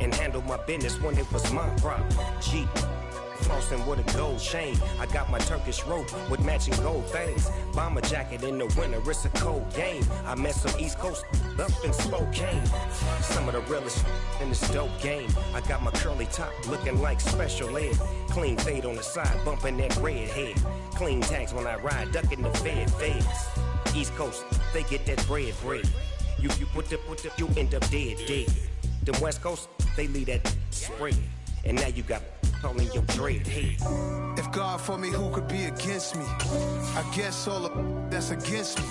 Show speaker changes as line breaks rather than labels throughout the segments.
and handle my business when it was my problem. G. Flossing with a gold chain. I got my Turkish rope with matching gold things. Bomber jacket in the winter, it's a cold game. I met some East Coast up in Spokane. Some of the realest in this dope game. I got my curly top looking like special ed. Clean fade on the side, bumping that red head. Clean tags when I ride, ducking the feds. East Coast, they get that bread. You you end up dead. The West Coast, they leave that spread. And now you got calling your dread head.
If God for me, who could be against me? I guess all the that's against me.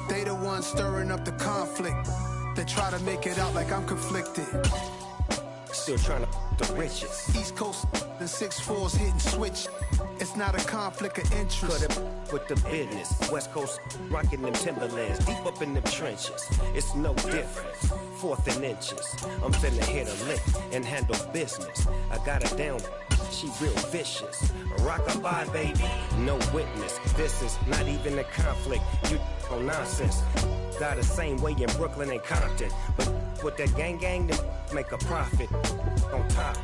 They the ones stirring up the conflict. They try to make it out like I'm conflicted.
Still trying to the riches.
East Coast and 6'4s hitting switch. It's not a conflict of interest.
Cut up with the business. West Coast rocking them Timberlands, deep up in them trenches. It's no difference. 4th and inches. I'm finna hit a lick and handle business. I got her down. She real vicious. Rockabye, baby. No witness. This is not even a conflict. You on nonsense. Got the same way in Brooklyn and Compton. But with that gang, then make a profit. On top,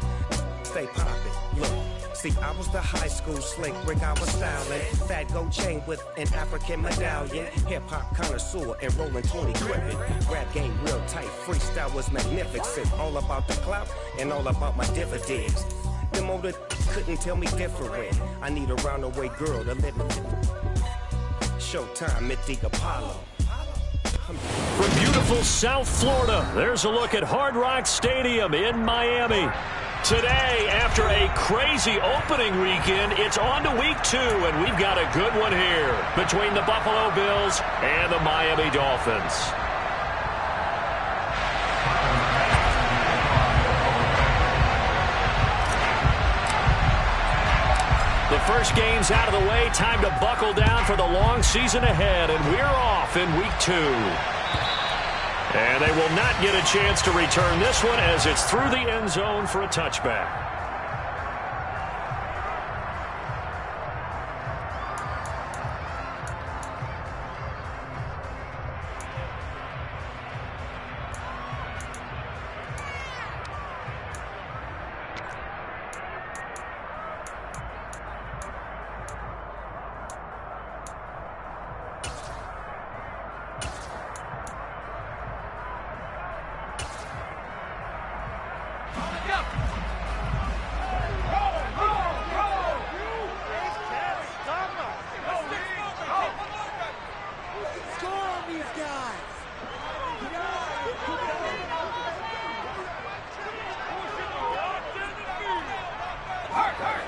stay poppin'. Look, see, I was the high school slick Rick, I was styling. Fat gold chain with an African medallion. Hip-hop connoisseur and rolling 20 cribbin'. Rap game real tight, freestyle was magnificent. All about the clout and all about my dividends. Them older couldn't tell me different. I need a roundaway girl to let me. Showtime at the Apollo.
From beautiful South Florida, there's a look at Hard Rock Stadium in Miami. Today, after a crazy opening weekend, it's on to week 2, and we've got a good one here between the Buffalo Bills and the Miami Dolphins. The first game's out of the way. Time to buckle down for the long season ahead, and we're off in week 2. And they will not get a chance to return this one as it's through the end zone for a touchback.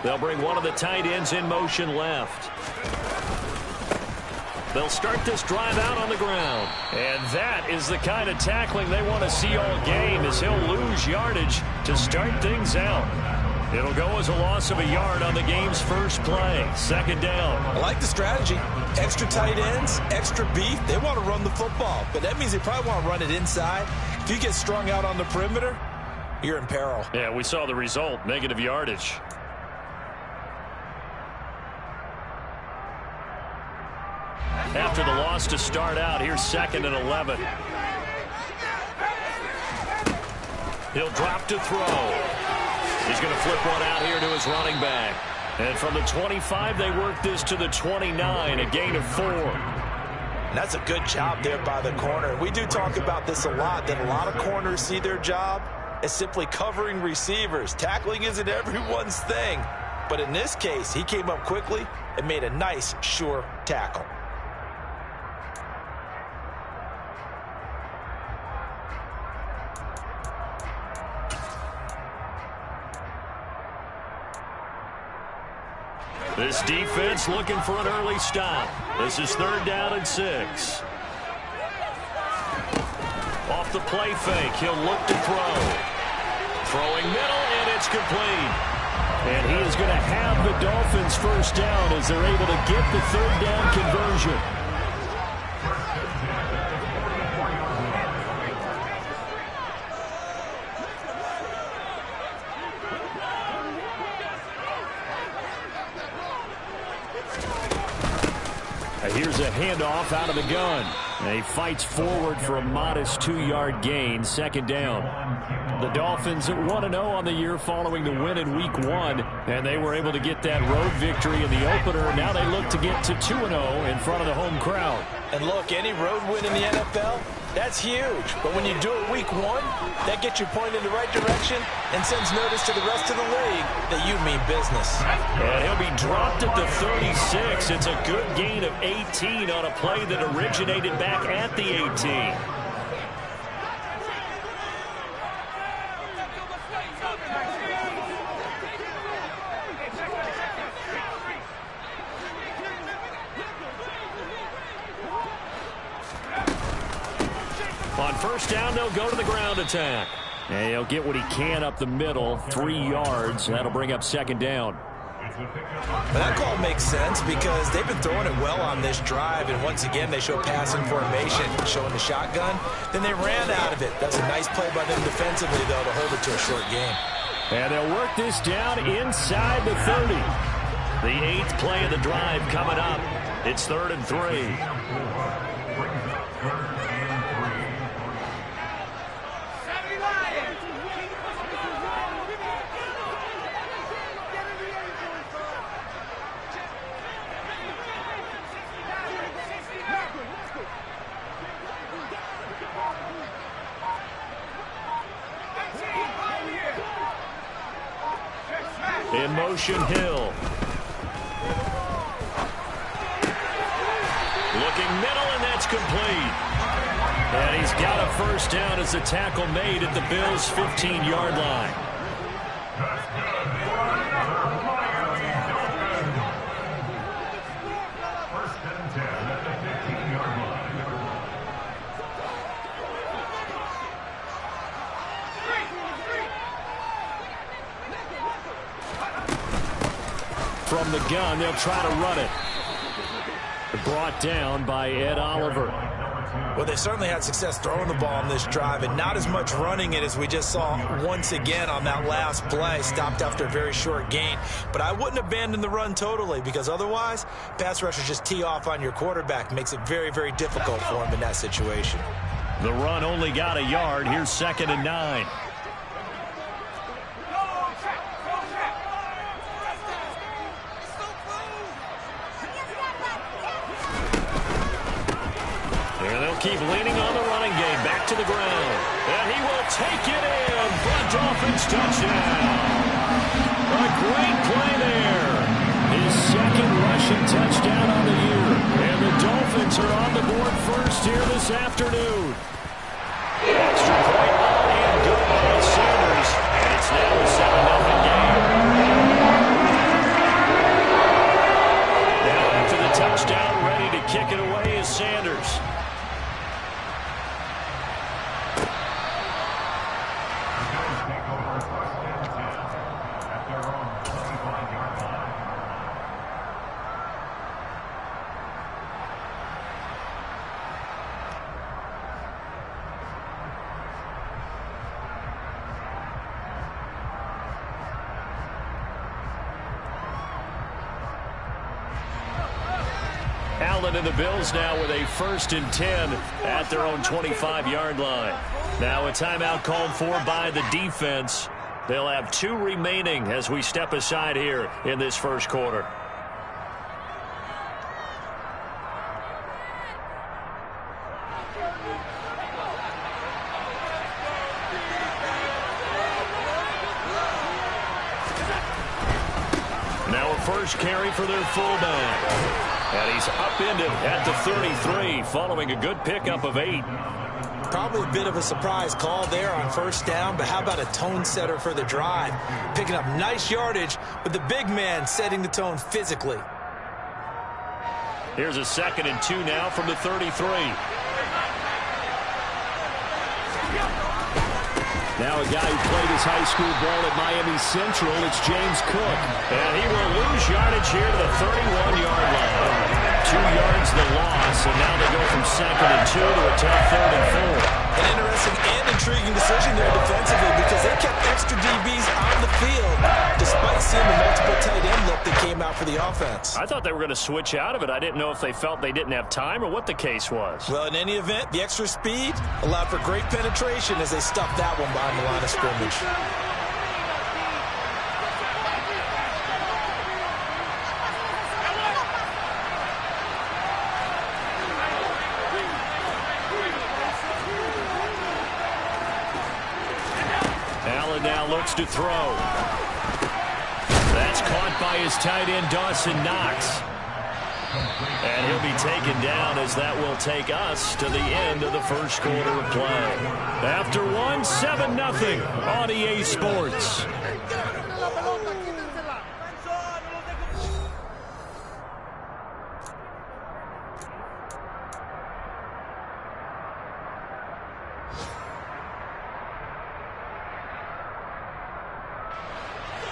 They'll bring one of the tight ends in motion left. They'll start this drive out on the ground. And that is the kind of tackling they want to see all game, as he'll lose yardage to start things out. It'll go as a loss of a yard on the game's first play. Second down.
I like the strategy. Extra tight ends, extra beef. They want to run the football, but that means they probably want to run it inside. If you get strung out on the perimeter, you're in peril.
Yeah, we saw the result, negative yardage. After the loss to start out, here's 2nd and 11. He'll drop to throw. He's going to flip one out here to his running back. And from the 25, they work this to the 29, a gain of 4.
And that's a good job there by the corner. We do talk about this a lot, that a lot of corners see their job as simply covering receivers. Tackling isn't everyone's thing. But in this case, he came up quickly and made a nice, sure tackle.
This defense looking for an early stop. This is 3rd down and 6. Off the play fake, he'll look to throw. Throwing middle, and it's complete. And he is going to have the Dolphins first down as they're able to get the 3rd down conversion. Here's a handoff out of the gun. He fights forward for a modest 2-yard gain, second down. The Dolphins at 1-0 on the year following the win in Week 1, and they were able to get that road victory in the opener. Now they look to get to 2-0 in front of the home crowd.
And look, any road win in the NFL, that's huge. But when you do it Week 1, that gets you pointed in the right direction and sends notice to the rest of the league that you mean business.
And he'll be dropped at the 36. It's a good gain of 18 on a play that originated back at the 18. On first down, they'll go to the ground attack. And he'll get what he can up the middle, 3 yards. That'll bring up second down.
Well, that call makes sense because they've been throwing it well on this drive, and once again they show passing formation, showing the shotgun. Then they ran out of it. That's a nice play by them defensively, though, to hold it to a short game.
And they'll work this down inside the 30. The 8th play of the drive coming up. It's 3rd and 3. In motion, Hill. Looking middle, and that's complete. And he's got a first down as the tackle made at the Bills' 15-yard line. From the gun, they'll try to run it. Brought down by Ed Oliver.
Well, they certainly had success throwing the ball on this drive and not as much running it as we just saw once again on that last play. Stopped after a very short gain. But I wouldn't abandon the run totally because otherwise, pass rushers just tee off on your quarterback. Makes it very, very difficult for him in that situation.
The run only got a yard. Here's 2nd and 9. Keep leaning on the running game. Back to the ground. And he will take it in for a Dolphins touchdown. A great play there. His 2nd rushing touchdown on the year. And the Dolphins are on the board first here this afternoon. Extra point on and good by Sanders. And it's now a 7-0 game. Now after the touchdown, ready to kick it away is Sanders. Allen and the Bills now with a 1st and 10 at their own 25-yard line. Now a timeout called for by the defense. They'll have 2 remaining as we step aside here in this first quarter. Now a first carry for their fullback. And he's upended at the 33 following a good pickup of 8.
Probably a bit of a surprise call there on first down, but how about a tone setter for the drive? Picking up nice yardage, but the big man setting the tone physically.
Here's a 2nd and 2 now from the 33. Now a guy who played his high school ball at Miami Central, it's James Cook. And he will lose yardage here to the 31-yard line. 2 yards the loss, and now they go from 2nd and 2 to a tough 3rd and 4.
An interesting and intriguing decision there defensively because they kept extra DBs on the field despite seeing the multiple tight end look that came came out for the offense.
I thought they were going to switch out of it. I didn't know if they felt they didn't have time or what the case was.
Well, in any event, the extra speed allowed for great penetration as they stuffed that one behind the line of scrimmage.
Allen now looks to throw. That's caught by his tight end, Dawson Knox. And he'll be taken down as that will take us to the end of the first quarter of play. After one, 7-0 on EA Sports.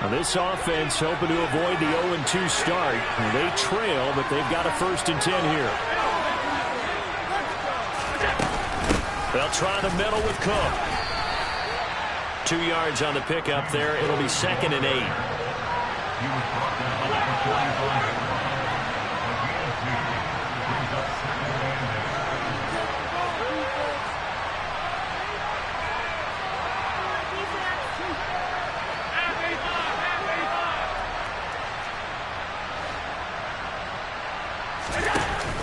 Now this offense hoping to avoid the 0-2 start. They trail, but they've got a 1st and 10 here. They'll try the middle with Cook. 2 yards on the pickup there. It'll be 2nd and 8.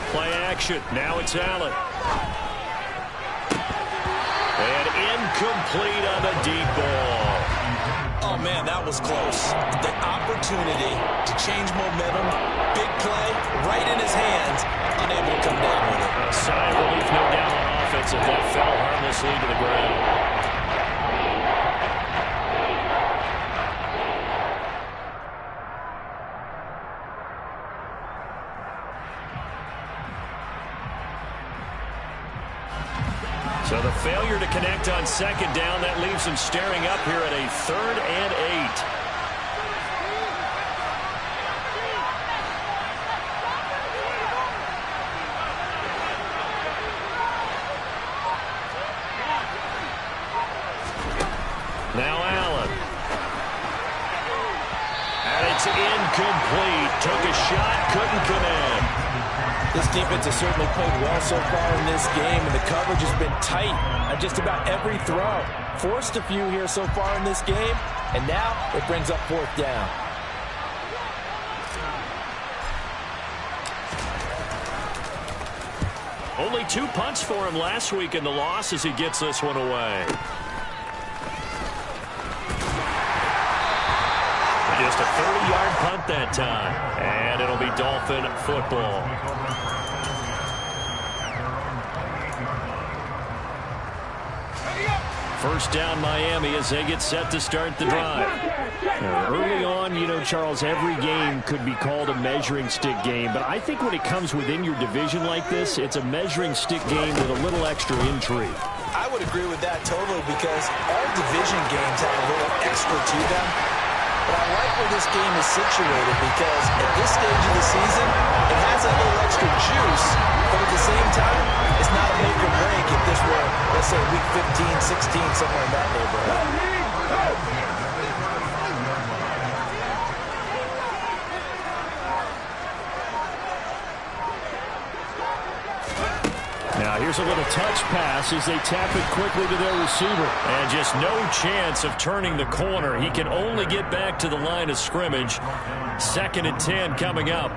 Play action. Now it's Allen. And incomplete on the deep ball.
Oh, man, that was close. The opportunity to change momentum, big play, right in his hands, unable to come down with it.
A sigh of relief, no doubt, on offense if that fell harmlessly to the ground. So the failure to connect on 2nd down, that leaves them staring up here at a 3rd and 8. Now Allen. And it's incomplete. Took a shot, couldn't connect.
This defense has certainly played well so far in this game, and the coverage has been tight on just about every throw. Forced a few here so far in this game, and now it brings up 4th down.
Only 2 punts for him last week in the loss as he gets this one away. Just a 30-yard punt that time, and it'll be Dolphin football. First down Miami as they get set to start the drive. Early on, you know, Charles, every game could be called a measuring stick game, but I think when it comes within your division like this, it's a measuring stick game with a little extra intrigue.
I would agree with that totally because all division games have a little extra to them. But I like where this game is situated because at this stage of the season, it has a little extra juice, but at the same time, it's not a make or break if this were, let's say, week 15, 16, somewhere in that neighborhood.
Now here's a little touch pass as they tap it quickly to their receiver. And just no chance of turning the corner. He can only get back to the line of scrimmage. 2nd and 10 coming up.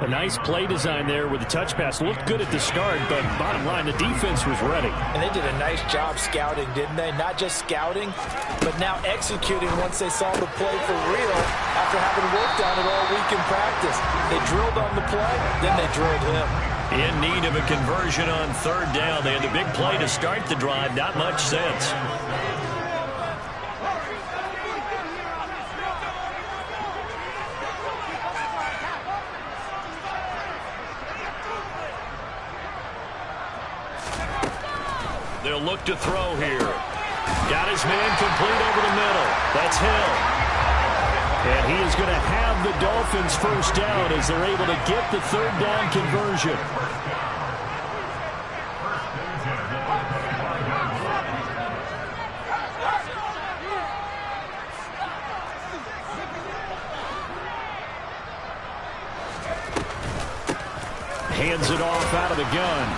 A nice play design there with the touch pass. Looked good at the start, but bottom line, the defense was ready.
And they did a nice job scouting, didn't they? Not just scouting, but now executing once they saw the play for real after having worked on it all week in practice. They drilled on the play, then they drilled him.
In need of a conversion on 3rd down. They had the big play to start the drive. Not much sense. They'll look to throw here. Got his man complete over the middle. That's Hill. And he is going to have the Dolphins first down as they're able to get the 3rd down conversion. hands it off out of the gun.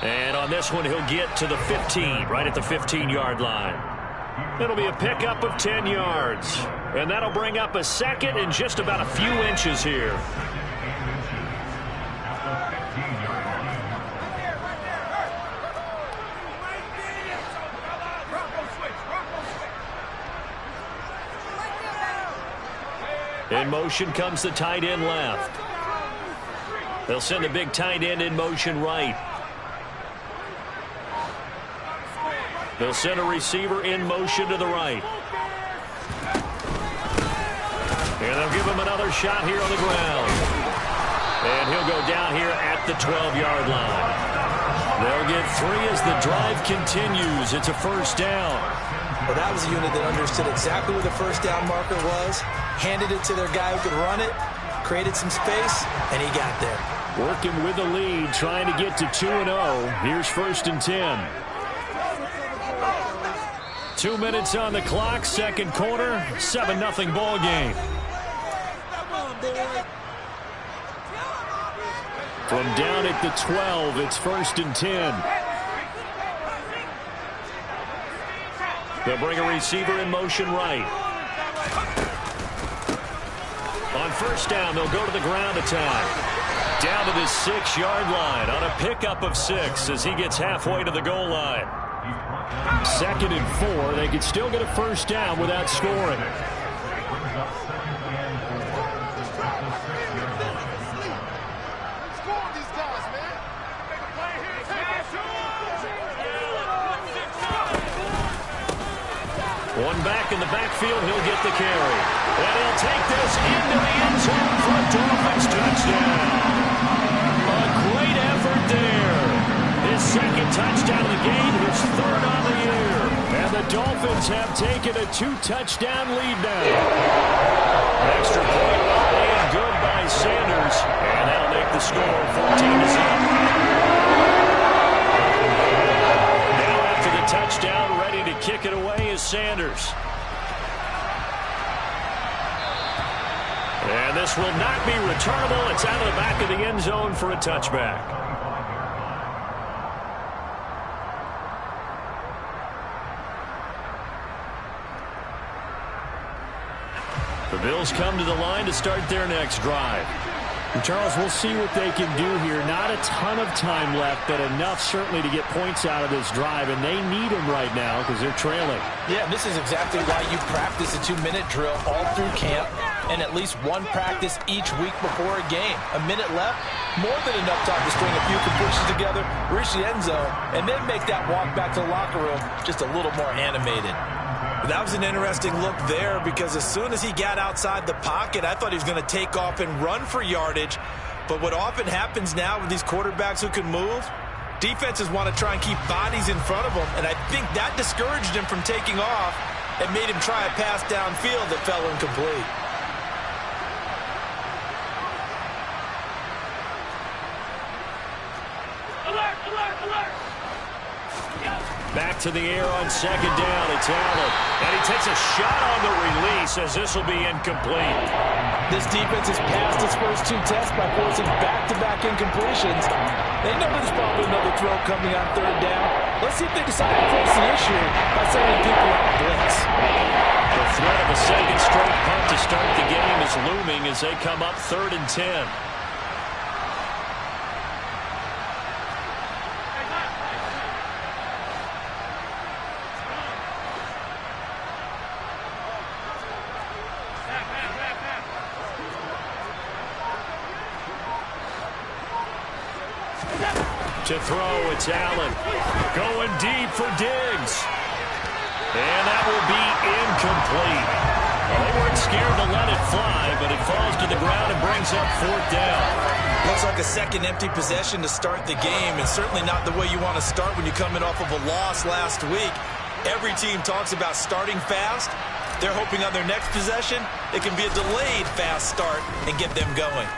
And on this one, he'll get to the 15, right at the 15-yard line. It'll be a pickup of 10 yards. And that'll bring up a second and just about a few inches here. In motion comes the tight end left. They'll send the big tight end in motion right. They'll send a receiver in motion to the right. And they'll give him another shot here on the ground. And he'll go down here at the 12-yard line. They'll get 3 as the drive continues. It's a first down.
Well, that was a unit that understood exactly where the first down marker was, handed it to their guy who could run it, created some space, and he got there.
Working with the lead, trying to get to 2-0. Here's 1st and 10. 2 minutes on the clock, second quarter, 7-0 ball game. From down at the 12, it's 1st and 10. They'll bring a receiver in motion right. On first down, they'll go to the ground attack. Down to the 6-yard line on a pickup of 6 as he gets halfway to the goal line. 2nd and 4. They could still get a first down without scoring. One back in the backfield, he'll get the carry. And he'll take this into the end zone for a Dolphins touchdown. A great effort there. His 2nd touchdown of the game, his 3rd on the year. And the Dolphins have taken a 2-touchdown lead now. Extra point up and good by Sanders. And that'll make the score 14-7. Touchdown, ready to kick it away is Sanders. And this will not be returnable. It's out of the back of the end zone for a touchback. The Bills come to the line to start their next drive. And Charles, we'll see what they can do here. Not a ton of time left, but enough certainly to get points out of this drive, and they need them right now because they're trailing.
Yeah, this is exactly why you practice a 2-minute drill all through camp and at least one practice each week before a game. A minute left, more than enough time to string a few completions together, reach the end zone, and then make that walk back to the locker room just a little more animated. That was an interesting look there because as soon as he got outside the pocket, I thought he was going to take off and run for yardage. But what often happens now with these quarterbacks who can move, defenses want to try and keep bodies in front of them. And I think that discouraged him from taking off and made him try a pass downfield that fell incomplete.
Back to the air on 2nd down. It's Allen. And he takes a shot on the release as this will be incomplete.
This defense has passed its first 2 tests by forcing back-to-back incompletions. They know there's probably another throw coming on 3rd down. Let's see if they decide to force the issue by sending people on a blitz.
The threat of a 2nd straight punt to start the game is looming as they come up 3rd and 10. To throw, it's Allen. Going deep for Diggs. And that will be incomplete. Well, they weren't scared to let it fly, but it falls to the ground and brings up 4th down.
Looks like a second empty possession to start the game, and certainly not the way you want to start when you're coming off of a loss last week. Every team talks about starting fast. They're hoping on their next possession, it can be a delayed fast start and get them going.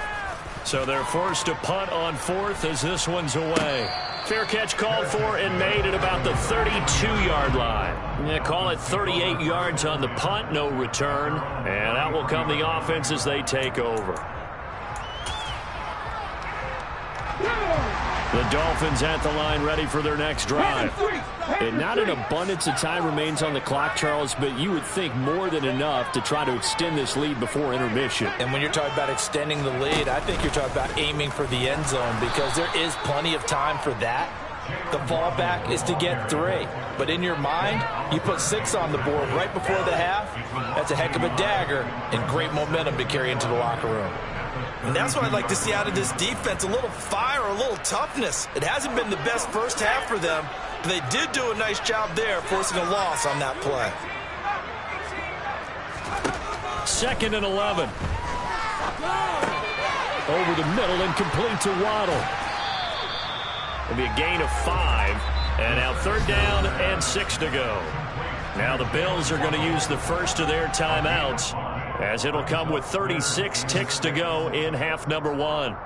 So they're forced to punt on 4th as this one's away. Fair catch called for and made at about the 32-yard line. Yeah, call it 38 yards on the punt, no return. And out will come the offense as they take over. The Dolphins at the line ready for their next drive. And not an abundance of time remains on the clock, Charles, but you would think more than enough to try to extend this lead before intermission.
And when you're talking about extending the lead, I think you're talking about aiming for the end zone because there is plenty of time for that. The fallback is to get 3. But in your mind, you put 6 on the board right before the half. That's a heck of a dagger and great momentum to carry into the locker room. And that's what I'd like to see out of this defense, a little fire, a little toughness. It hasn't been the best first half for them, but they did do a nice job there, forcing a loss on that play.
2nd and 11. Over the middle and complete to Waddle. It'll be a gain of 5. And now 3rd down and 6 to go. Now the Bills are going to use the first of their timeouts, as it'll come with 36 ticks to go in half number 1.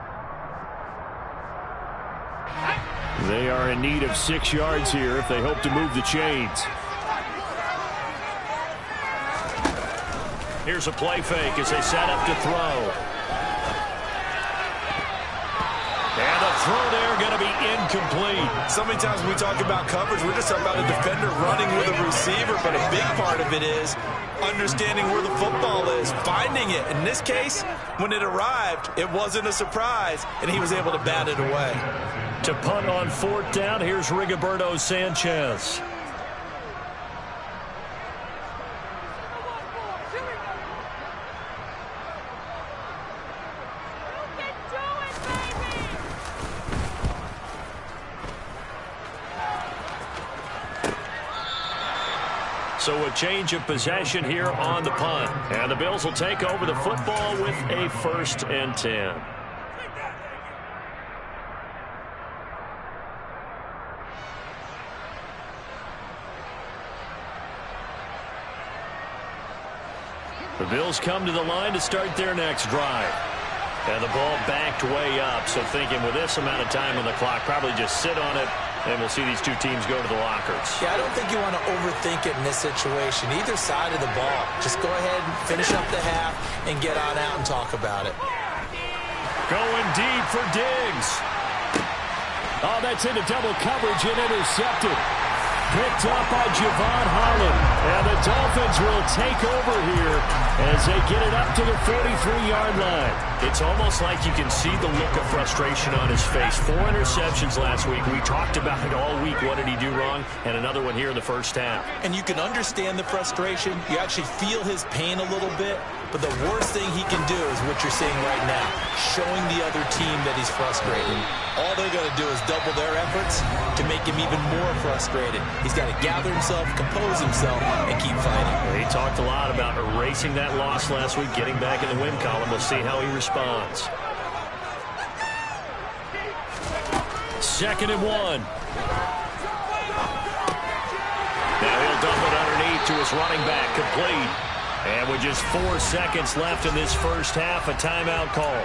They are in need of 6 yards here if they hope to move the chains. Here's a play fake as they set up to throw. And the throw there going to be incomplete.
So many times when we talk about coverage, we're just talking about a defender running with a receiver, but a big part of it is understanding where the football is, finding it. In this case, when it arrived, it wasn't a surprise, and he was able to bat it away.
To punt on 4th down, here's Rigoberto Sanchez. So a change of possession here on the punt. And the Bills will take over the football with a 1st and 10. The Bills come to the line to start their next drive. And the ball backed way up. So thinking with this amount of time on the clock, probably just sit on it. And we'll see these two teams go to the lockers.
Yeah, I don't think you want to overthink it in this situation. Either side of the ball. Just go ahead and finish up the half and get on out and talk about it.
Going deep for Diggs. Oh, that's into double coverage and intercepted. Picked up by Javon Holland. And the Dolphins will take over here as they get it up to the 43-yard line. It's almost like you can see the look of frustration on his face. 4 interceptions last week. We talked about it all week. What did he do wrong? And another one here in the first half.
And you can understand the frustration. You actually feel his pain a little bit. But the worst thing he can do is what you're seeing right now, showing the other team that he's frustrated. All they're going to do is double their efforts to make him even more frustrated. He's got to gather himself, compose himself, and keep fighting.
He talked a lot about erasing that loss last week, getting back in the win column. We'll see how he responds. 2nd and 1. Now he'll dump it underneath to his running back, complete. And with just 4 seconds left in this first half, a timeout call.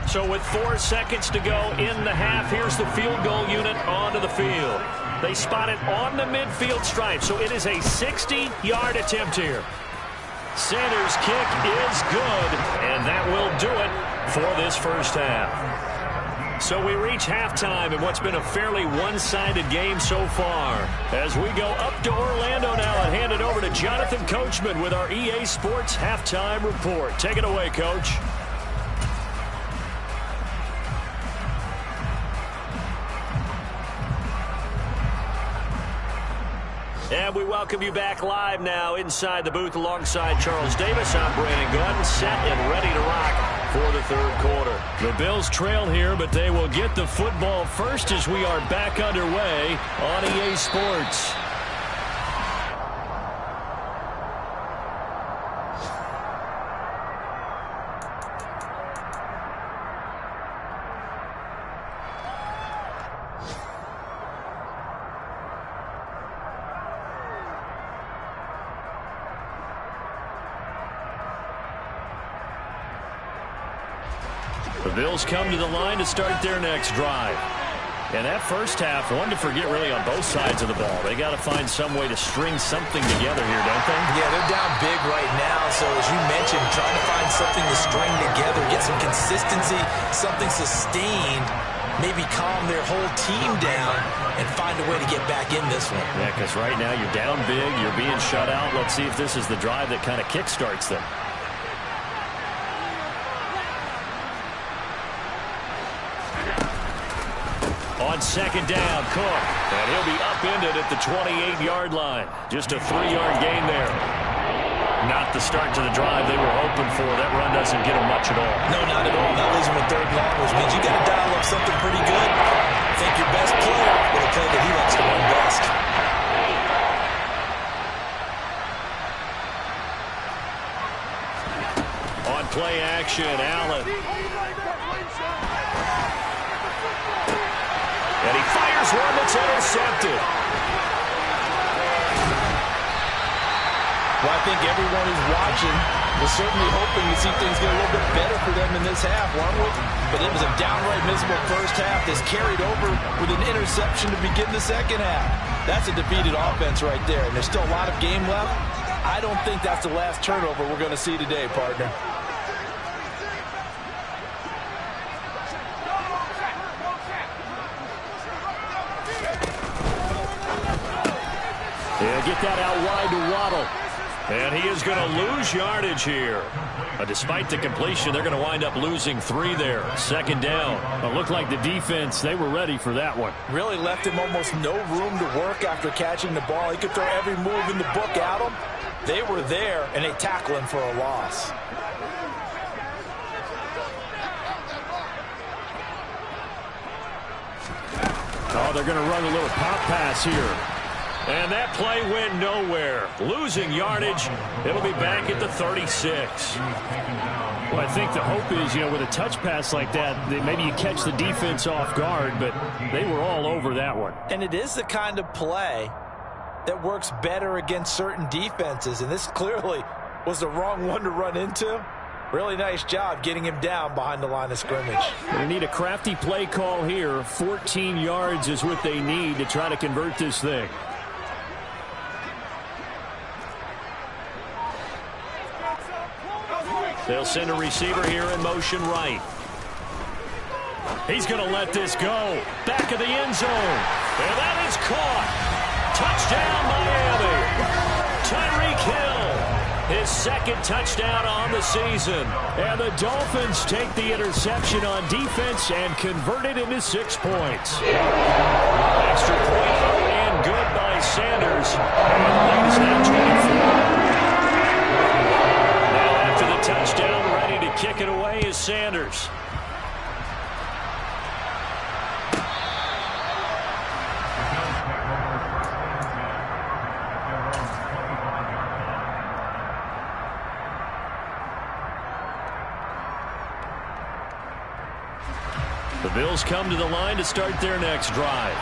So with 4 seconds to go in the half, here's the field goal unit onto the field. They spot it on the midfield stripe, so it is a 60-yard attempt here. Sanders' kick is good, and that will do it for this first half. So we reach halftime in what's been a fairly one-sided game so far. As we go up to Orlando now and hand it over to Jonathan Coachman with our EA Sports Halftime Report. Take it away, Coach. And we welcome you back live now inside the booth alongside Charles Davis. I'm Brandon Gunn, set and ready to rock for the third quarter. The Bills trail here, but they will get the football first as we are back underway on EA Sports. The Bills come to the line to start their next drive. And that first half, one to forget really on both sides of the ball. They got to find some way to string something together here, don't they?
Yeah, they're down big right now. So as you mentioned, trying to find something to string together, get some consistency, something sustained, maybe calm their whole team down and find a way to get back in this one.
Yeah, because right now you're down big, you're being shut out. Let's see if this is the drive that kind of kickstarts them. On second down, Cook. And he'll be upended at the 28-yard line. Just a 3-yard gain there. Not the start to the drive they were hoping for. That run doesn't get them much at all.
No, not at all. Not losing with third long, which means you got to dial up something pretty good. I think your best player with a play that he likes to run best.
On play action, Allen. And he fires one that's intercepted.
Well, I think everyone who's watching was certainly hoping to see things get a little bit better for them in this half, but it was a downright miserable first half that's carried over with an interception to begin the second half. That's a defeated offense right there, and there's still a lot of game left. I don't think that's the last turnover we're going to see today, partner.
He'll get that out wide to Waddle. And he is going to lose yardage here. Despite the completion, they're going to wind up losing 3 there. Second down. It looked like the defense, they were ready for that one.
Really left him almost no room to work after catching the ball. He could throw every move in the book at him. They were there, and they tackle him for a loss.
Oh, they're going to run a little pop pass here. And that play went nowhere. Losing yardage. It'll be back at the 36. Well, I think the hope is, with a touch pass like that, that maybe you catch the defense off guard, but they were all over that one.
And it is the kind of play that works better against certain defenses, and this clearly was the wrong one to run into. Really nice job getting him down behind the line of scrimmage.
They need a crafty play call here. 14 yards is what they need to try to convert this thing. They'll send a receiver here in motion right. He's going to let this go. Back of the end zone. And that is caught. Touchdown, Miami. Tyreek Hill, his second touchdown on the season. And the Dolphins take the interception on defense and convert it into 6 points. Extra point up and good by Sanders. And the lead is now 24. Touchdown, ready to kick it away is Sanders. The Bills come to the line to start their next drive.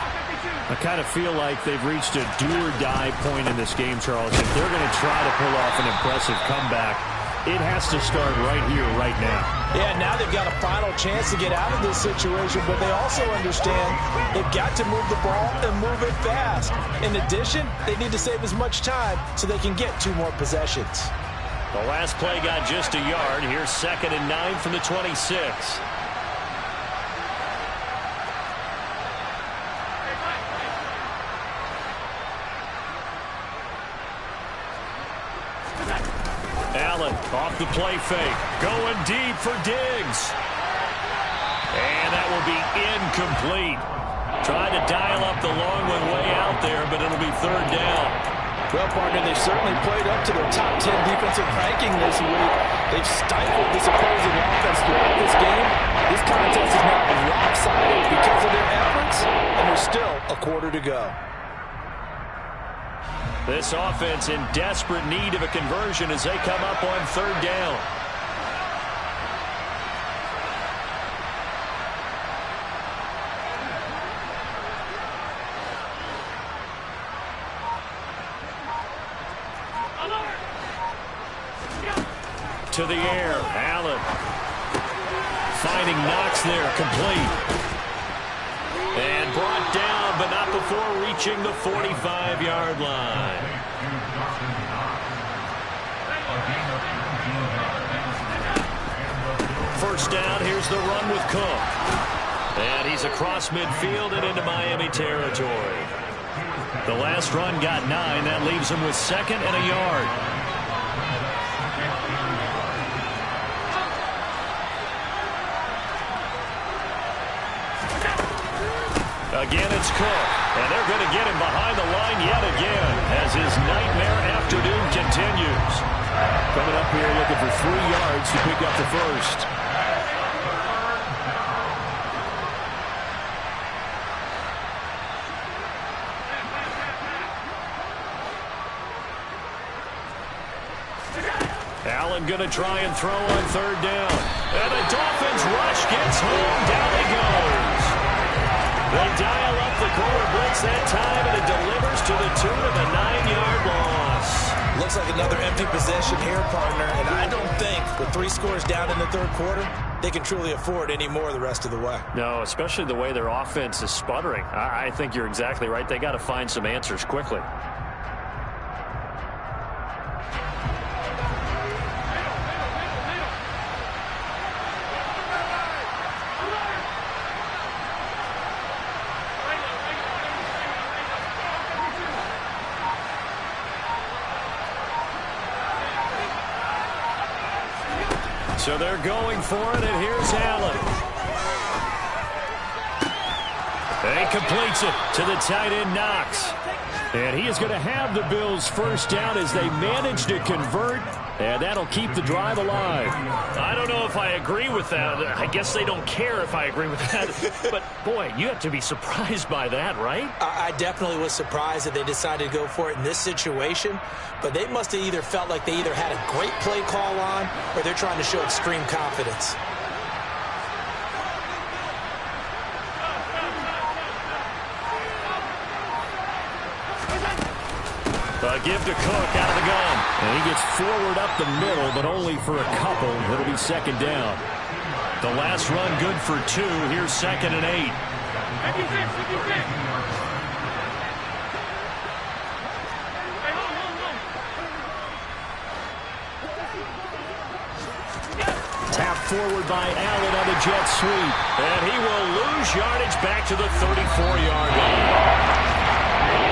I kind of feel like they've reached a do-or-die point in this game, Charles. If they're going to try to pull off an impressive comeback, it has to start right here, right now.
Yeah, now they've got a final chance to get out of this situation, but they also understand they've got to move the ball and move it fast. In addition, they need to save as much time so they can get 2 more possessions.
The last play got just a yard. Here's 2nd and 9 from the 26. Allen off the play fake. Going deep for Diggs. And that will be incomplete. Tried to dial up the long one way out there, but it'll be 3rd down.
Well, partner, they've certainly played up to their top 10 defensive ranking this week. They've stifled this opposing offense throughout this game. This contest is now lopsided because of their efforts, and there's still a quarter to go.
This offense in desperate need of a conversion as they come up on 3rd down. To the air, Allen. Finding Knox there, complete. And brought down, but not before reaching the 45-yard line. First down, here's the run with Cook. And he's across midfield and into Miami territory. The last run got 9. That leaves him with 2nd and a yard. Again, it's Cook. And they're going to get him behind the line yet again as his nightmare afternoon continues.
Coming up here looking for 3 yards to pick up the first.
Allen going to try and throw on 3rd down. And the Dolphins rush gets home. Down he goes. They dial up the corner blitz that time, and it delivers to the tune of a 9-yard loss.
Looks like another empty possession here, partner, and I don't think with 3 scores down in the 3rd quarter, they can truly afford any more the rest of the way.
No, especially the way their offense is sputtering. I think you're exactly right. They got to find some answers quickly. So they're going for it, and here's Allen. And he completes it to the tight end, Knox. And he is going to have the Bills' first down as they manage to convert, and that'll keep the drive alive. I don't know if I agree with that. I guess they don't care if I agree with that. But, boy, you have to be surprised by that, right?
I definitely was surprised that they decided to go for it in this situation. But they must have either felt like they either had a great play call on or they're trying to show extreme confidence.
Give to Cook out of the gun. And he gets forward up the middle, but only for a couple. It'll be 2nd down. The last run good for 2. Here's 2nd and 8. Tap forward by Allen on the jet sweep. And he will lose yardage back to the 34-yard line.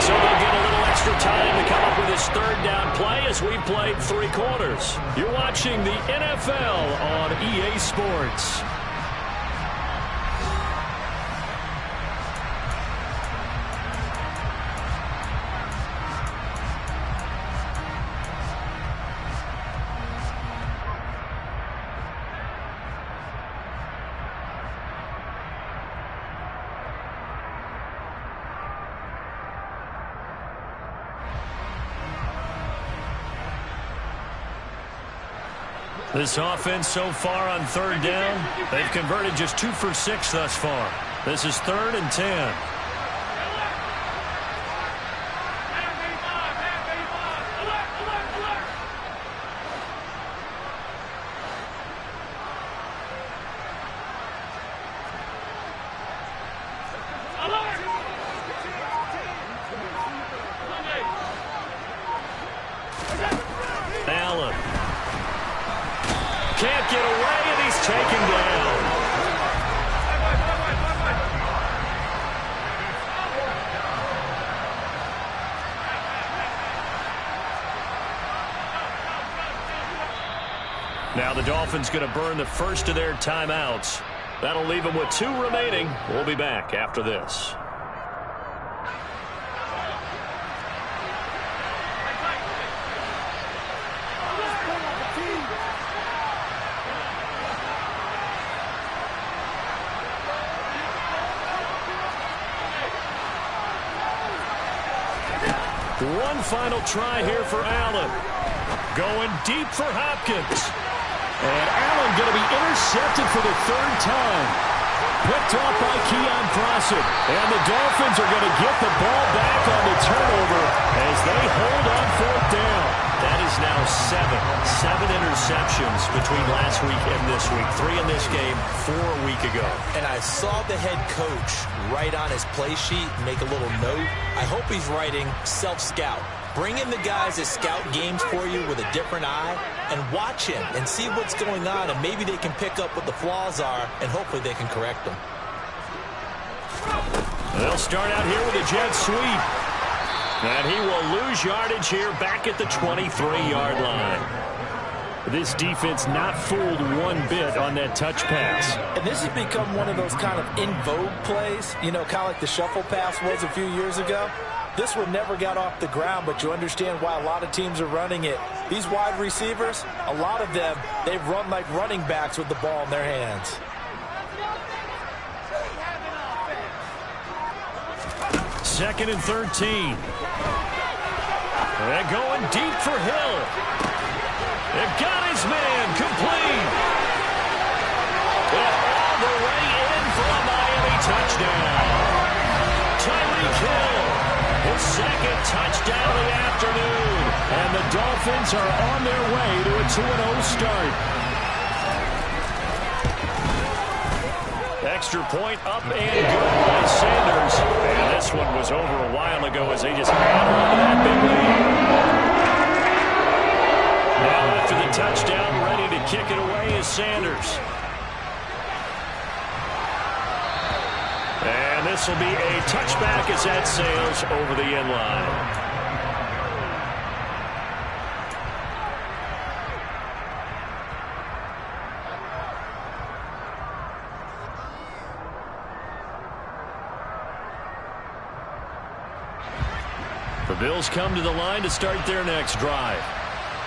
So they'll get a little extra time to come up with his 3rd down play as we've played 3 quarters. You're watching the NFL on EA Sports. This offense so far on 3rd down, they've converted just 2 for 6 thus far. This is 3rd and 10. Allen. Can't get away, and he's taken down. Now the Dolphins going to burn the first of their timeouts. That'll leave them with 2 remaining. We'll be back after this. One final try here for Allen. Going deep for Hopkins. And Allen going to be intercepted for the 3rd time. Picked off by Keon Crossett. And the Dolphins are going to get the ball back on the turnover as they hold on 4th down. That is now 7 interceptions between last week and this week. 3 in this game, 4 a week ago.
And I saw the head coach write on his play sheet, make a little note. I hope he's writing self-scout. Bring in the guys that scout games for you with a different eye and watch him and see what's going on, and maybe they can pick up what the flaws are, and hopefully they can correct them.
They'll start out here with a jet sweep. And he will lose yardage here back at the 23-yard line. This defense not fooled one bit on that touch pass.
And this has become one of those kind of in vogue plays, you know, kind of like the shuffle pass was a few years ago. This one never got off the ground, but you understand why a lot of teams are running it. These wide receivers, a lot of them, they've run like running backs with the ball in their hands.
Second and 13. They're going deep for Hill. They've got his man complete. And all the way in for a Miami touchdown. Tyreek Hill, his second touchdown of the afternoon. And the Dolphins are on their way to a 2-0 start. Extra point up and good by Sanders. And this one was over a while ago as they just hammered onto that big lead. Now after the touchdown, ready to kick it away is Sanders. And this will be a touchback as that sails over the end line. The Bills come to the line to start their next drive.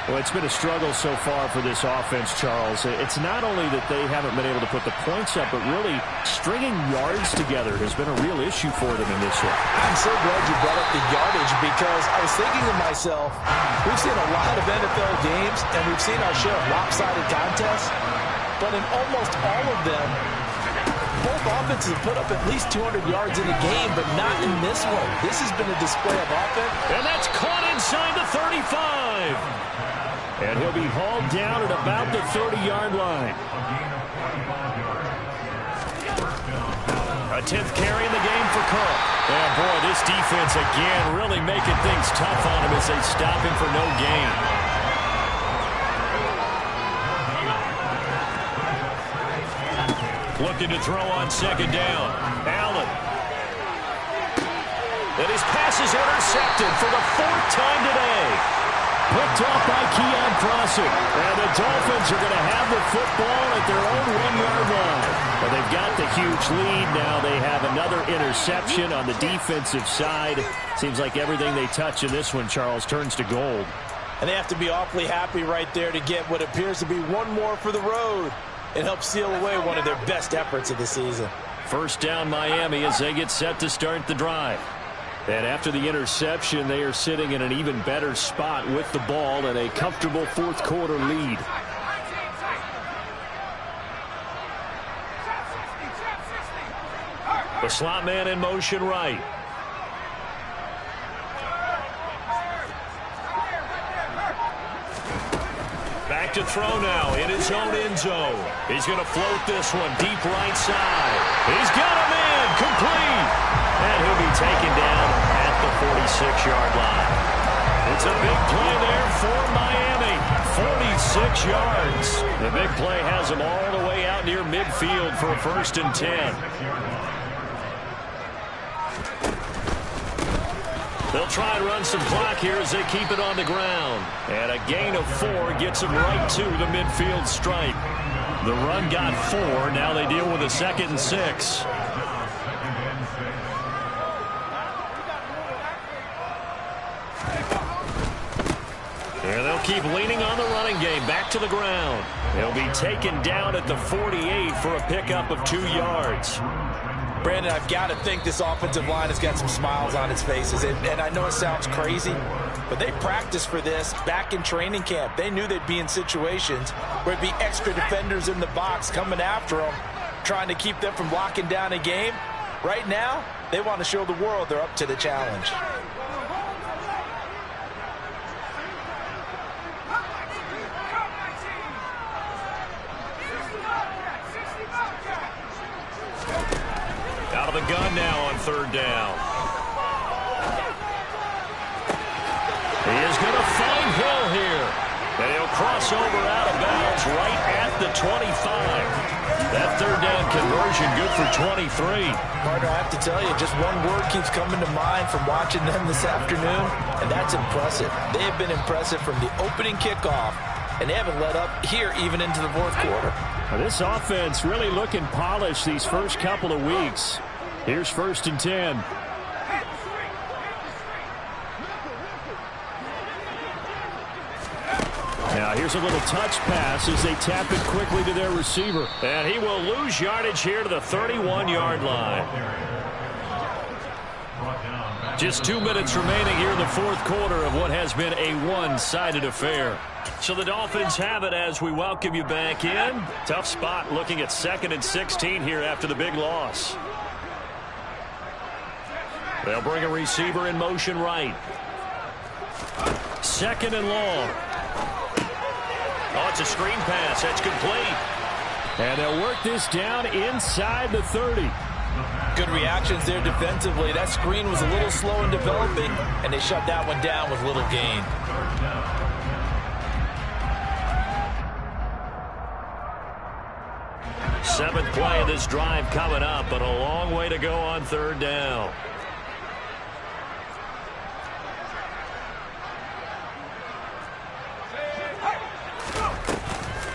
Well, it's been a struggle so far for this offense, Charles. It's not only that they haven't been able to put the points up, but really stringing yards together has been a real issue for them in this one.
I'm so glad you brought up the yardage, because I was thinking to myself, we've seen a lot of NFL games, and we've seen our share of lopsided contests, but in almost all of them, both offenses have put up at least 200 yards in a game, but not in this one. This has been a display of offense.
And that's caught inside the 35. And he'll be hauled down at about the 30-yard line. A 10th carry in the game for Cook. And boy, this defense again really making things tough on him as they stop him for no gain. Looking to throw on second down. Allen. And his pass is intercepted for the 4th time today. Picked off by Keon Crossett. And the Dolphins are going to have the football at their own 1-yard line. But they've got the huge lead. Now they have another interception on the defensive side. Seems like everything they touch in this one, Charles, turns to gold.
And they have to be awfully happy right there to get what appears to be one more for the road. It helps seal away one of their best efforts of the season.
First down Miami as they get set to start the drive. And after the interception, they are sitting in an even better spot with the ball and a comfortable 4th quarter lead. The slot man in motion right. Back to throw now in his own end zone. He's going to float this one deep right side. He's got him in, complete. And he'll be taken down at the 46-yard line. It's a big play there for Miami. 46 yards. The big play has them all the way out near midfield for a 1st and 10. They'll try and run some clock here as they keep it on the ground. And a gain of 4 gets them right to the midfield stripe. The run got 4. Now they deal with a 2nd and 6. And they'll keep leaning on the running game. Back to the ground. They'll be taken down at the 48 for a pickup of 2 yards.
Brandon, I've got to think this offensive line has got some smiles on its faces. And I know it sounds crazy, but they practiced for this back in training camp. They knew they'd be in situations where it'd be extra defenders in the box coming after them, trying to keep them from locking down a game. Right now, they want to show the world they're up to the challenge.
the gun now on third down. He is going to find Hill here. And he'll cross over out of bounds right at the 25. That third down conversion good for 23.
Partner, I have to tell you, just one word keeps coming to mind from watching them this afternoon, and that's impressive. They have been impressive from the opening kickoff, and they haven't let up here even into the fourth quarter.
Well, this offense really looking polished these first couple of weeks. Here's 1st and 10. Now here's a little touch pass as they tap it quickly to their receiver. And he will lose yardage here to the 31-yard line. Just 2 minutes remaining here in the fourth quarter of what has been a one-sided affair. So the Dolphins have it as we welcome you back in. Tough spot looking at 2nd and 16 here after the big loss. They'll bring a receiver in motion right. 2nd and long. Oh, it's a screen pass. That's complete. And they'll work this down inside the 30.
Good reactions there defensively. That screen was a little slow in developing, and they shut that one down with little gain.
Seventh play of this drive coming up, but a long way to go on third down.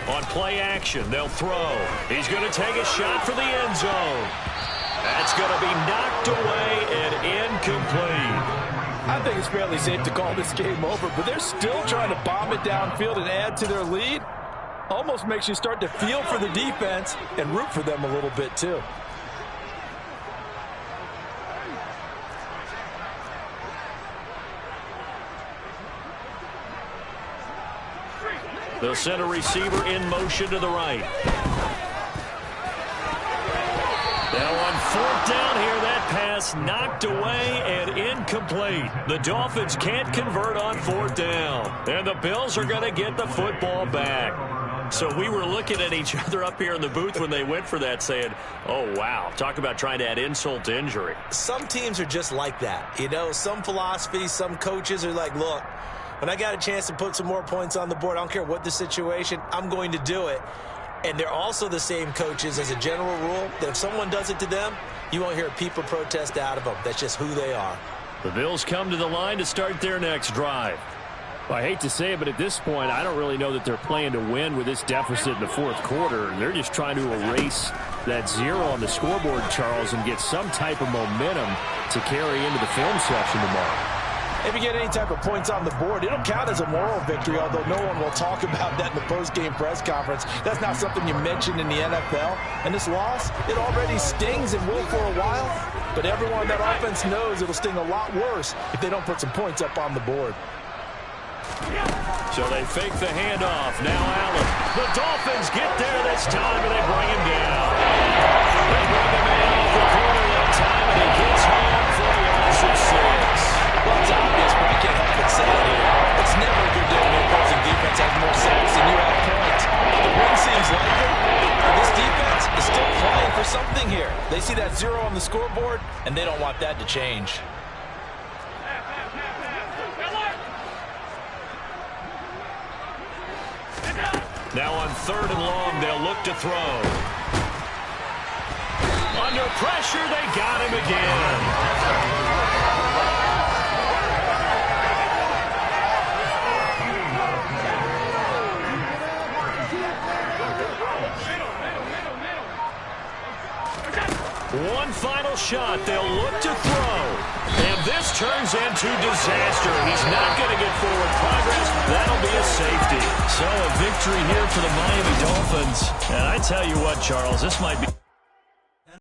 On play action, they'll throw. He's going to take a shot for the end zone. That's going to be knocked away and incomplete.
I think it's fairly safe to call this game over, but they're still trying to bomb it downfield and add to their lead. Almost makes you start to feel for the defense and root for them a little bit too.
They'll send a receiver in motion to the right. Now on 4th down here, that pass knocked away and incomplete. The Dolphins can't convert on 4th down. And the Bills are going to get the football back. So we were looking at each other up here in the booth when they went for that saying, oh, wow, talk about trying to add insult to injury.
Some teams are just like that. You know, some philosophies, some coaches are like, look, when I got a chance to put some more points on the board, I don't care what the situation, I'm going to do it. And they're also the same coaches as a general rule that if someone does it to them, you won't hear people protest out of them. That's just who they are.
The Bills come to the line to start their next drive. Well, I hate to say it, but at this point, I don't really know that they're playing to win with this deficit in the fourth quarter. They're just trying to erase that 0 on the scoreboard, Charles, and get some type of momentum to carry into the film section tomorrow.
If you get any type of points on the board, it'll count as a moral victory, although no one will talk about that in the post-game press conference. That's not something you mentioned in the NFL. And this loss, it already stings and will for a while. But everyone on that offense knows it'll sting a lot worse if they don't put some points up on the board.
So they fake the handoff. Now Allen. The Dolphins get there this time, and they bring him down. They bring him in off the corner that time, and he gets home for a loss of 6.
Well, it's obvious, but I can't help but say it here. It's never a good day when the opposing defense has more sacks than you have points. The win seems likely, and this defense is still playing for something here. They see that 0 on the scoreboard, and they don't want that to change.
Now on 3rd and long, they'll look to throw. Under pressure, they got him again. One final shot. They'll look to throw. And this turns into disaster. He's not going to get forward progress. That'll be a safety. So a victory here for the Miami Dolphins. And I tell you what, Charles, this might be...